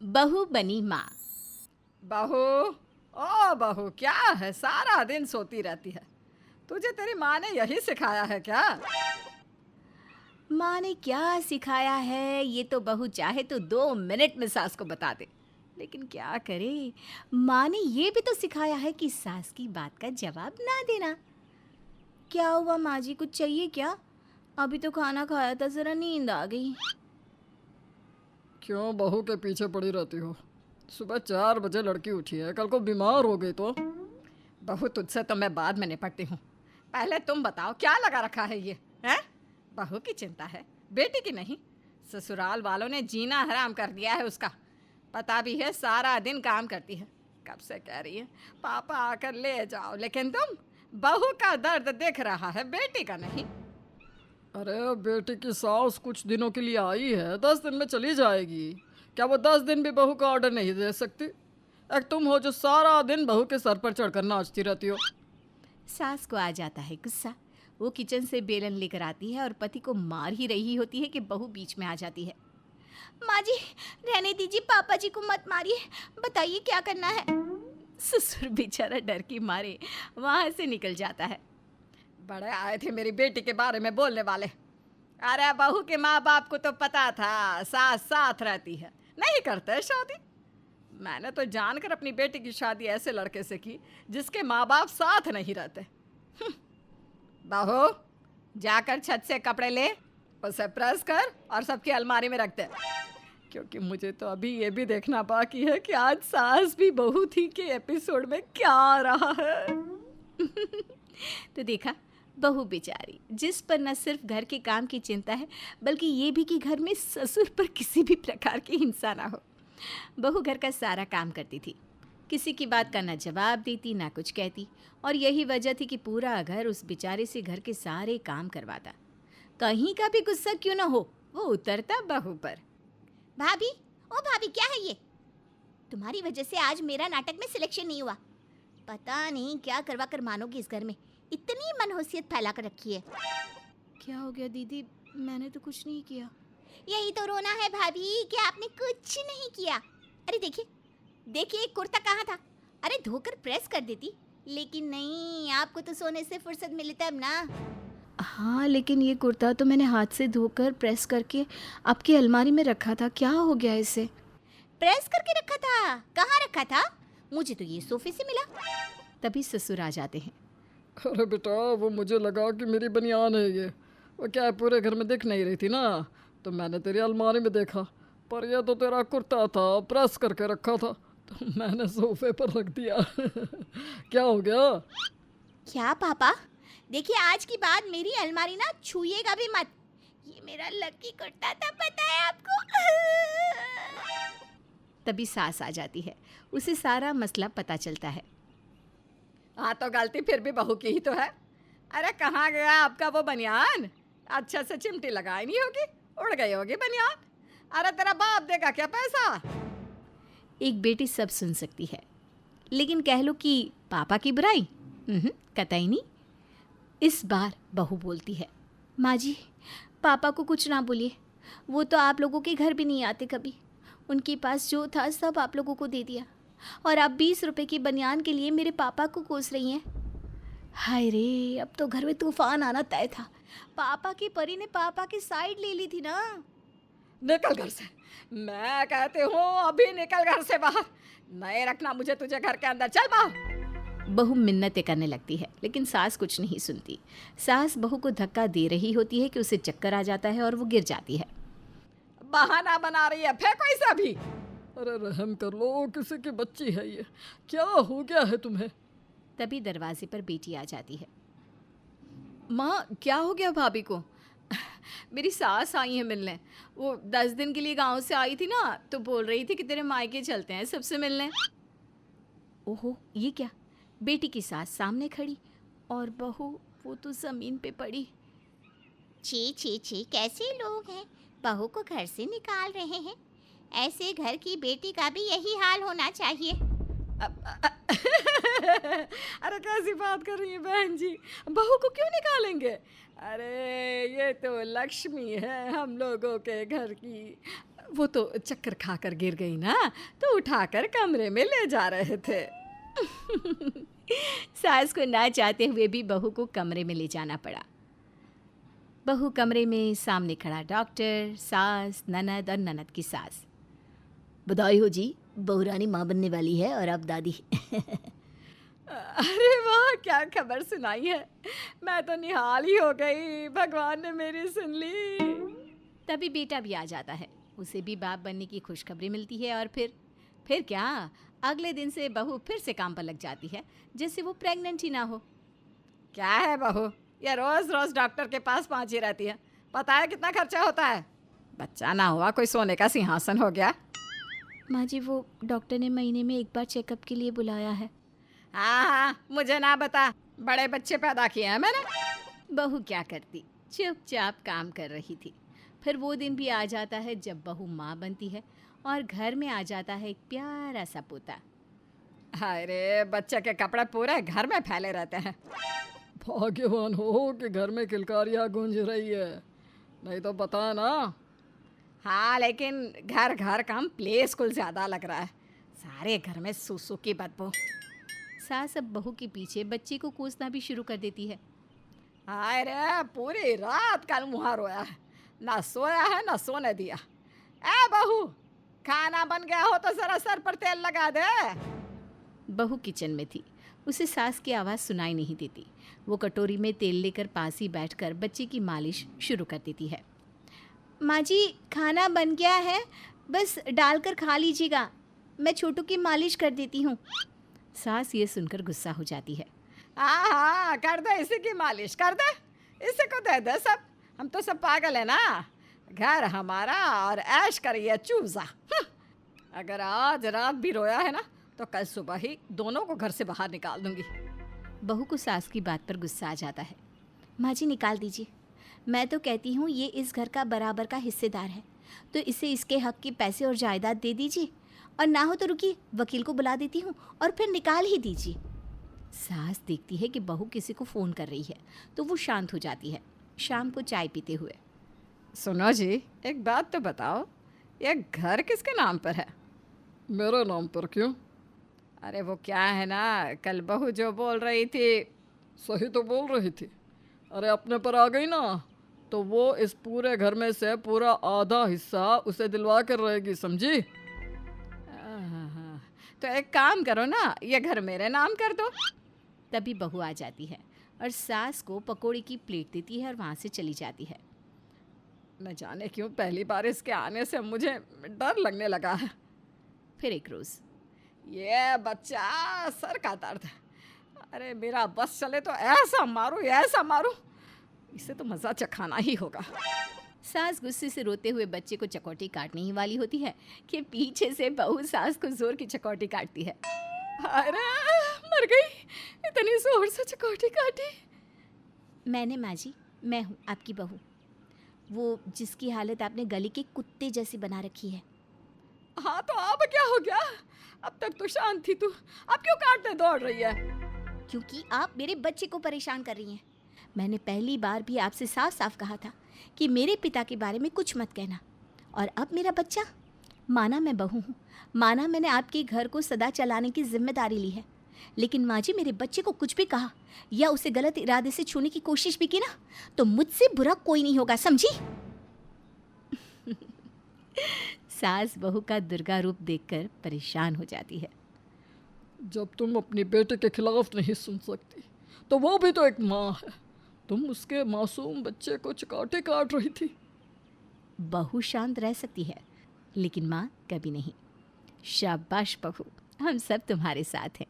बहू बनी माँ। बहू, ओ बहू, क्या है सारा दिन सोती रहती है? तुझे तेरी माँ ने यही सिखाया है क्या? माँ ने क्या सिखाया है ये तो बहू चाहे तो 2 मिनट में सास को बता दे, लेकिन क्या करे, माँ ने ये भी तो सिखाया है कि सास की बात का जवाब ना देना। क्या हुआ माँ जी, कुछ चाहिए क्या? अभी तो खाना खाया था, जरा नींद आ गई। क्यों बहू के पीछे पड़ी रहती हो? सुबह 4 बजे लड़की उठी है, कल को बीमार हो गई तो? बहू, तुझसे तो मैं बाद में निपटती हूँ। पहले तुम बताओ क्या लगा रखा है ये, हैं? बहू की चिंता है, बेटी की नहीं। ससुराल वालों ने जीना हराम कर दिया है उसका। पता भी है सारा दिन काम करती है। कब से कह रही है पापा आकर ले जाओ, लेकिन तुम बहू का दर्द देख रहा है, बेटी का नहीं। अरे बेटी की सास कुछ दिनों के लिए आई है, 10 दिन में चली जाएगी। क्या वो 10 दिन भी बहू का ऑर्डर नहीं दे सकती? एक तुम हो जो सारा दिन बहू के सर पर चढ़कर नाचती रहती हो। सास को आ जाता है गुस्सा। वो किचन से बेलन लेकर आती है और पति को मार ही रही होती है कि बहू बीच में आ जाती है। माँ जी, रहने दीजिए, पापा जी को मत मारिए, बताइए क्या करना है। ससुर बेचारा डर के मारे वहाँ से निकल जाता है। बड़े आए थे मेरी बेटी के बारे में बोलने वाले। अरे बहू के माँ बाप को तो पता था सास साथ रहती है, नहीं करते शादी। मैंने तो जानकर अपनी बेटी की शादी ऐसे लड़के से की जिसके माँ बाप साथ नहीं रहते। बहू, जाकर छत से कपड़े ले, उसे प्रेस कर और सबकी अलमारी में रख दे, क्योंकि मुझे तो अभी ये भी देखना बाकी है कि आज सास भी बहू थी के एपिसोड में क्या आ रहा है। तो देखा, बहू बेचारी जिस पर न सिर्फ घर के काम की चिंता है, बल्कि ये भी कि घर में ससुर पर किसी भी प्रकार की हिंसा ना हो। बहू घर का सारा काम करती थी, किसी की बात का ना जवाब देती ना कुछ कहती, और यही वजह थी कि पूरा घर उस बेचारे से घर के सारे काम करवाता। कहीं का भी गुस्सा क्यों ना हो, वो उतरता बहू पर। भाभी, ओ भाभी, क्या है ये? तुम्हारी वजह से आज मेरा नाटक में सिलेक्शन नहीं हुआ। पता नहीं क्या करवा कर मानोगी इस घर में, इतनी मनहूसियत फैला कर रखी है। क्या हो गया दीदी, मैंने तो कुछ नहीं किया। यही तो रोना है भाभी कि आपने कुछ नहीं किया। अरे देखिए देखिए, कुर्ता कहाँ था? अरे धोकर प्रेस कर देती, लेकिन नहीं, आपको तो सोने से फुर्सत मिली तब ना। हाँ, लेकिन ये कुर्ता तो मैंने हाथ से धोकर प्रेस करके आपकी अलमारी में रखा था, क्या हो गया इसे? प्रेस करके रखा था? कहाँ रखा था? मुझे तो ये सोफे से मिला। तभी ससुर आ जाते हैं। अरे बेटा, वो मुझे लगा कि मेरी बनियान है ये। वो क्या है, पूरे घर में दिख नहीं रही थी ना, तो मैंने तेरी अलमारी में देखा, पर यह तो तेरा कुर्ता था, प्रेस करके रखा था, तो मैंने सोफे पर रख दिया। क्या हो गया? क्या पापा? देखिए, आज की बाद मेरी अलमारी ना छूइएगा भी मत। ये मेरा लकी कुर्ता था, पता है आपको? तभी सास आ जाती है, उसे सारा मसला पता चलता है। हाँ, तो गलती फिर भी बहू की ही तो है। अरे कहाँ गया आपका वो बनियान? अच्छा से चिमटी लगाई नहीं होगी, उड़ गई होगी बनियान। अरे तेरा बाप देगा क्या पैसा? एक बेटी सब सुन सकती है, लेकिन कह लो कि पापा की बुराई कतई नहीं। इस बार बहू बोलती है, माँ जी, पापा को कुछ ना बोलिए, वो तो आप लोगों के घर भी नहीं आते कभी। उनके पास जो था सब आप लोगों को दे दिया, और आप 20 रुपए की बनियान के लिए मेरे पापा को कोस रही हैं। हाय रे, अब तो घर में तूफान आना तय था। पापा की परी ने पापा की साइड ले ली थी ना। निकल घर से, मैं कहती हूँ अभी निकल घर से बाहर। नहीं रखना मुझे तुझे घर के अंदर, चल बाहर। बहू मिन्नतें करने लगती है, लेकिन सास कुछ नहीं सुनती। सास बहू को धक्का दे रही होती है कि उसे चक्कर आ जाता है और वो गिर जाती है। बहाना बना रही है, फेंको इसे अभी। अरे रहम कर लो, किसी की बच्ची है ये, क्या हो गया है तुम्हें? तभी दरवाजे पर बेटी आ जाती है। माँ, क्या हो गया भाभी को? मेरी सास आई है मिलने। वो 10 दिन के लिए गांव से आई थी ना, तो बोल रही थी कि तेरे मायके चलते हैं सबसे मिलने। ओहो, ये क्या? बेटी की सास सामने खड़ी और बहू वो तो ज़मीन पे पड़ी। छी छी छी, कैसे लोग हैं, बहू को घर से निकाल रहे हैं। ऐसे घर की बेटी का भी यही हाल होना चाहिए। अरे कैसी बात कर रही है बहन जी, बहू को क्यों निकालेंगे? अरे ये तो लक्ष्मी है हम लोगों के घर की। वो तो चक्कर खाकर गिर गई ना, तो उठाकर कमरे में ले जा रहे थे। सास को ना चाहते हुए भी बहू को कमरे में ले जाना पड़ा। बहू कमरे में, सामने खड़ा डॉक्टर, सास, ननद और ननद की सास। बधाई हो जी, बहू रानी माँ बनने वाली है और अब दादी। अरे वाह, क्या खबर सुनाई है, मैं तो निहाल ही हो गई, भगवान ने मेरी सुन ली। तभी बेटा भी आ जाता है, उसे भी बाप बनने की खुशखबरी मिलती है और फिर क्या, अगले दिन से बहू फिर से काम पर लग जाती है जैसे वो प्रेग्नेंट ही ना हो। क्या है बहू, ये रोज रोज डॉक्टर के पास पहुंची रहती है, पता है कितना खर्चा होता है? बच्चा ना हुआ कोई सोने का सिंहासन हो गया। माँ जी, वो डॉक्टर ने महीने में एक बार चेकअप के लिए बुलाया है। हाँ, मुझे ना बता, बड़े बच्चे पैदा किए हैं मैंने। बहू क्या करती, चुपचाप काम कर रही थी। फिर वो दिन भी आ जाता है जब बहू माँ बनती है और घर में आ जाता है एक प्यारा सा पोता। अरे बच्चे के कपड़े पूरे घर में फैले रहते हैं। भाग्यवान हो कि घर में किलकारियाँ गूंज रही है, नहीं तो पता ना। हाँ, लेकिन घर घर कम प्ले स्कूल ज़्यादा लग रहा है, सारे घर में सूसू की बदबू। सास अब बहू के पीछे बच्चे को कोसना भी शुरू कर देती है। अरे पूरी रात कल मुँह रोया है, ना सोया है ना सोने दिया। ए बहू, खाना बन गया हो तो जरा सर पर तेल लगा दे। बहू किचन में थी, उसे सास की आवाज़ सुनाई नहीं देती। वो कटोरी में तेल लेकर पास ही बैठकर बच्चे की मालिश शुरू कर देती है। माँ जी, खाना बन गया है, बस डालकर खा लीजिएगा, मैं छोटू की मालिश कर देती हूँ। सास ये सुनकर गुस्सा हो जाती है। हाँ हाँ, कर दे, इसी की मालिश कर दे, इसी को दे दे सब, हम तो सब पागल है ना। घर हमारा और ऐश करिए चूजा। अगर आज रात भी रोया है ना तो कल सुबह ही दोनों को घर से बाहर निकाल दूंगी। बहू को सास की बात पर गुस्सा आ जाता है। माँ जी, निकाल दीजिए, मैं तो कहती हूँ ये इस घर का बराबर का हिस्सेदार है, तो इसे इसके हक के पैसे और जायदाद दे दीजिए, और ना हो तो रुकिए, वकील को बुला देती हूँ और फिर निकाल ही दीजिए। सास देखती है कि बहू किसी को फ़ोन कर रही है तो वो शांत हो जाती है। शाम को चाय पीते हुए, सुनो जी, एक बात तो बताओ, ये घर किसके नाम पर है? मेरे नाम पर क्यों? अरे वो क्या है ना, कल बहू जो बोल रही थी। सही तो बोल रही थी। अरे अपने पर आ गई ना तो वो इस पूरे घर में से पूरा आधा हिस्सा उसे दिलवा कर रहेगी, समझी? तो एक काम करो ना, ये घर मेरे नाम कर दो। तभी बहू आ जाती है और सास को पकोड़े की प्लेट देती है और वहाँ से चली जाती है। न जाने क्यों पहली बार इसके आने से मुझे डर लगने लगा है। फिर एक रोज़, ये बच्चा सर का दर्द है, अरे मेरा बस चले तो ऐसा मारूं, इसे तो मज़ा चखाना ही होगा। सास गुस्से से रोते हुए बच्चे को चकोटी काटने ही वाली होती है कि पीछे से बहू सास को जोर की चकोटी काटती है। अरे मर गई, इतनी जोर से चकोटी काटी। मैंने, माँ जी, मैं हूँ आपकी बहू, वो जिसकी हालत आपने गली के कुत्ते जैसी बना रखी है। हाँ तो अब क्या हो गया? अब तक तो शांत थी तू, अब क्यों काटने दौड़ रही है? क्योंकि आप मेरे बच्चे को परेशान कर रही हैं। मैंने पहली बार भी आपसे साफ साफ कहा था कि मेरे पिता के बारे में कुछ मत कहना, और अब मेरा बच्चा, माना मैं बहू हूँ, माना मैंने आपके घर को सदा चलाने की जिम्मेदारी ली है, लेकिन माँ जी मेरे बच्चे को कुछ भी कहा या उसे गलत इरादे से छूने की कोशिश भी की ना तो मुझसे बुरा कोई नहीं होगा, समझी? सास बहू का दुर्गा रूप देखकर परेशान हो जाती है। जब तुम अपनी बेटे के खिलाफ नहीं सुन सकती तो वो भी तो एक माँ है, तुम उसके मासूम बच्चे को चकोटी काट रही थी। बहू शांत रह सकती है लेकिन माँ कभी नहीं। शाबाश बहू, हम सब तुम्हारे साथ हैं।